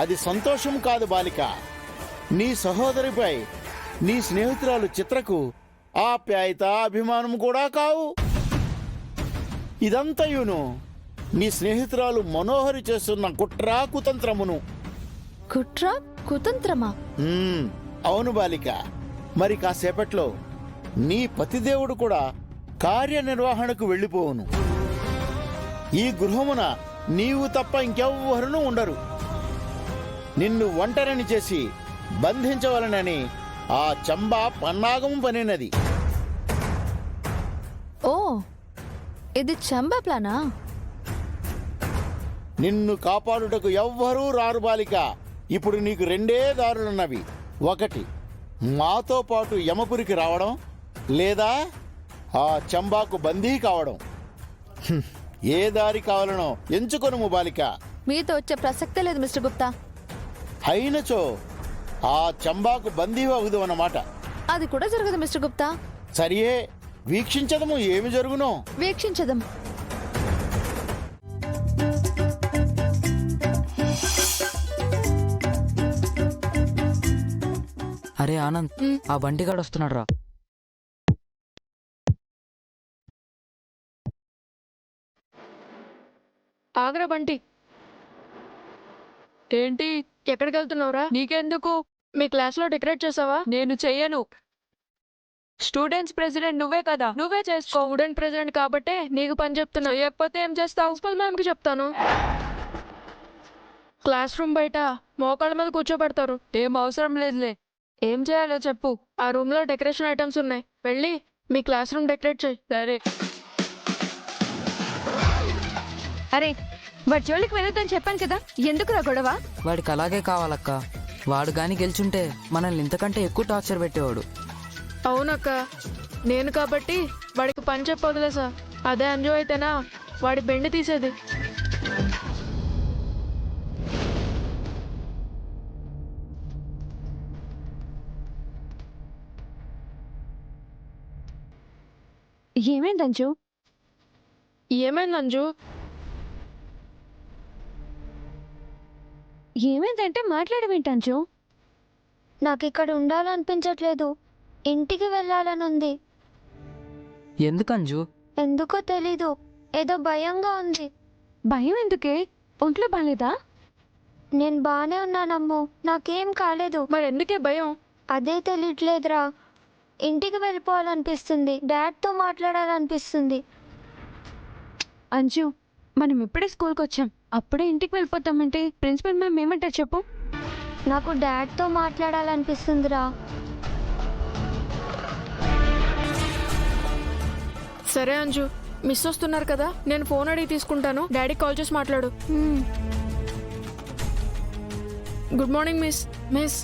అది సంతోషం కాదు బాలిక. నీ సహోదరిపై నీ స్నేహితురాలు చిత్రకు ఆప్యాయత అభిమానం కూడా కావు. ఇదంతయును నీ స్నేహితురాలు మనోహరి చేస్తున్న కుట్రా కుతంత్రమును. కుట్ర కుతంత్రమా? అవును బాలిక. మరి కాసేపట్లో నీ పతిదేవుడు కూడా కార్యనిర్వహణకు వెళ్ళిపోవును. ఈ గృహమున నీవు తప్ప ఇంకెవ్వరూ ఉండరు. నిన్ను ఒంటరిని చేసి బంధించవలనని ఆ చంబా పన్నాగం పనినది. ఓ, ఇది చంబా ప్లానా? నిన్ను కాపాడుటకు ఎవ్వరూ రారు బాలిక. ఇప్పుడు నీకు రెండే దారులున్నవి. ఒకటి, మాతో పాటు యమపురికి రావడం, లేదా ఆ చంబాకు బందీ కావడం. ఏ దారి కావాలనో ఎంచుకొనుము బాలిక. మీతో వచ్చే ప్రసక్తే లేదు మిస్టర్ గుప్తా. అయినచో ఆ చంబాకు బందీ అవుదు అన్నమాట. అది కూడా జరగదు మిస్టర్ గుప్తా. సరియే, వీక్షించదము ఏమి జరుగునో. వీక్షించదం. అరే ఆనంద్, ఆ బండిగాడు వస్తున్నాడు రా. ఆగ్రా బంటి. ఏంటి? ఎక్కడికి వెళ్తున్నావురా? నీకెందుకు? మీ క్లాస్లో డెకరేట్ చేసావా? నేను చెయ్యను. స్టూడెంట్స్ ప్రెసిడెంట్ నువ్వే కదా, నువ్వే చేసుకో. స్టూడెంట్ ప్రెసిడెంట్ కాబట్టే నీకు పని చెప్తున్నా. చెయ్యకపోతే ఏం చేస్తావు? ప్రిన్సిపల్ మ్యామ్కి చెప్తాను. క్లాస్ రూమ్ బయట మోకాళ్ళ మీద కూర్చోబెడతారు. ఏం అవసరం లేదులే. ఏం చేయాలో చెప్పు. ఆ రూమ్లో డెకరేషన్ ఐటమ్స్ ఉన్నాయి. వెళ్ళి మీ క్లాస్ రూమ్ డెకరేట్ చేయి. సరే. అరే, వాడి జోలికి వెళ్ళొద్దని చెప్పాను కదా, ఎందుకురా గొడవ? వాడికి అలాగే కావాలక్క. వాడు గాని గెలిచుంటే మనల్ని ఇంతకంటే ఎక్కువ టార్చర్ పెట్టేవాడు. అవునక్క, నేను కాబట్టి వాడికి పని చెప్పొద్దులే సార్. అదే అంజు అయితేనా వాడి బెండి తీసేది. ఏమైంది అంజు? ఏమైంది అంజు? ఏమైందంటే మాట్లాడమేంటి అంజు? నాకు ఇక్కడ ఉండాలనిపించట్లేదు. ఇంటికి వెళ్ళాలనుంది. ఎందుకంజు? ఎందుకో తెలీదు, ఏదో భయంగా ఉంది. భయం ఎందుకే? ఒంట్లో బాలేదా? నేను బానే ఉన్నానమ్ము, నాకేం కాలేదు. మరి ఎందుకే భయం? అదే తెలియట్లేదురా. ఇంటికి వెళ్ళిపోవాలనిపిస్తుంది, డాడ్తో మాట్లాడాలనిపిస్తుంది. అంజు, మనం ఇప్పుడే స్కూల్కి వచ్చాం, అప్పుడే ఇంటికి వెళ్ళిపోతామంటే ప్రిన్సిపల్ మ్యామ్ ఏమంటారు చెప్పు? నాకు డాడ్తో మాట్లాడాలనిపిస్తుందిరా. సరే అంజు, మిస్ వస్తున్నారు కదా, నేను ఫోన్ అడిగి తీసుకుంటాను. డాడీకి కాల్ చేసి మాట్లాడు. Good morning miss. Miss,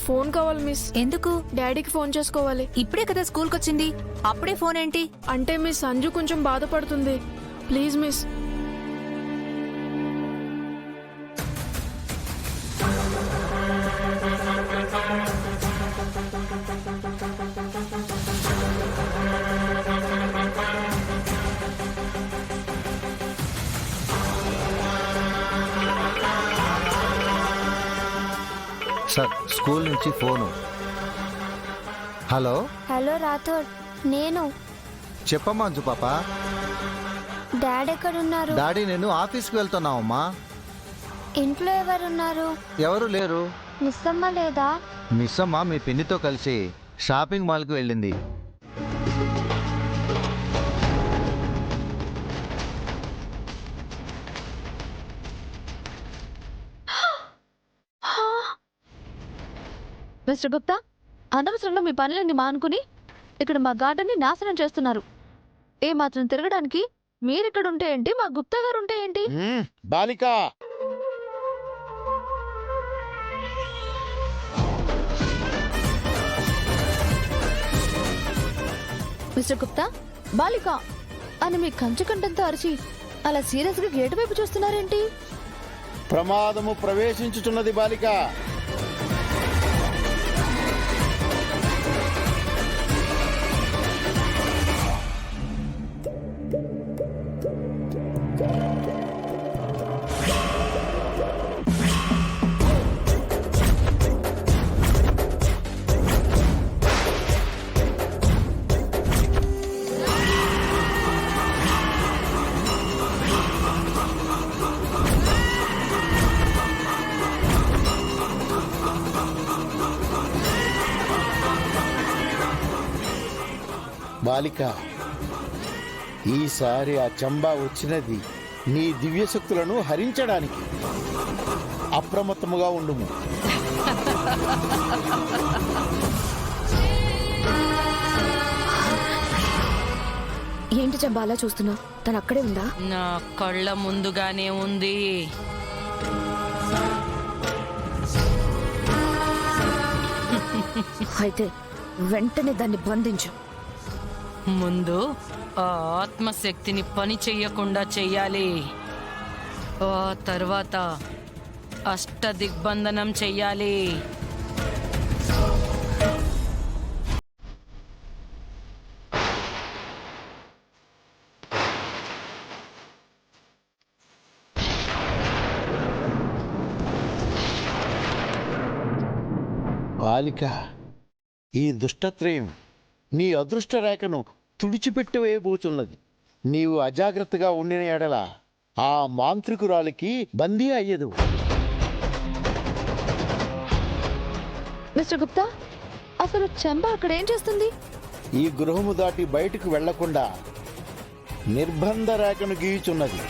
phone కావాలి మిస్. ఎందుకు? డాడీకి ఫోన్ చేసుకోవాలి. ఇప్పుడే కదా స్కూల్కి వచ్చింది, అప్పుడే ఫోన్ ఏంటి? అంటే మిస్ అంజు కొంచెం బాధపడుతుంది. Please miss. సార్, స్కూల్ నుంచి ఫోను. హలో. హలో రాథోడ్, నేను. చెప్పమ్మా అంజు పాప. డాడ్ ఎక్కడున్నారు? డాడీ నేను ఆఫీస్కి వెళ్తున్నావమ్మా. ఇంట్లో ఎవరున్నారు? ఎవరు లేరు. మిస్సమ్మ లేదా? మిస్ అమ్మ మీ పిన్నితో కలిసి షాపింగ్ మాల్కి వెళ్ళింది. మిస్టర్ గుప్తా, అనవసరంగా మీ పనులన్నీ మానుకుని ఇక్కడ మా గార్డెన్ని నాశనం చేస్తున్నారు. ఏ మాత్రం తిరగడానికి మీరిక్కడ ఉంటే ఏంటి, మా గుప్తా గారు ఉంటే ఏంటి? బాలిక, మిస్టర్ గుప్తా, బాలిక అని మీ కంచు కంఠంతో అరిచి అలా సీరియస్ గా గేటు వైపు చూస్తున్నారేంటి? ప్రమాదము ప్రవేశించుచున్నది బాలిక. బాలిక, ఈసారి ఆ చంబా వచ్చినది నీ దివ్యశక్తులను హరించడానికి. అప్రమత్తముగా ఉండుము. ఏంటి చంబా అలా చూస్తున్నావు? తను అక్కడే ఉందా? నా కళ్ళ ముందుగానే ఉంది. అయితే వెంటనే దాన్ని బంధించు. ముందు ఆ ఆత్మశక్తిని పని చెయ్యకుండా చెయ్యాలి. ఆ తర్వాత అష్టదిగ్బంధనం చెయ్యాలి. బాలిక, ఈ దుష్టత్రయం నీ అదృష్ట రేఖను తుడిచిపెట్టివేయబోతున్నది. నీవు అజాగ్రత్తగా ఉండిన ఎడల ఆ మాంత్రికురాలికి బందీ అయ్యదు. మిస్టర్ గుప్తా, అసలు చంబా అక్కడ ఏం చేస్తుంది? ఈ గృహము దాటి బయటకు వెళ్లకుండా నిర్బంధ రేఖను గీయుచున్నది.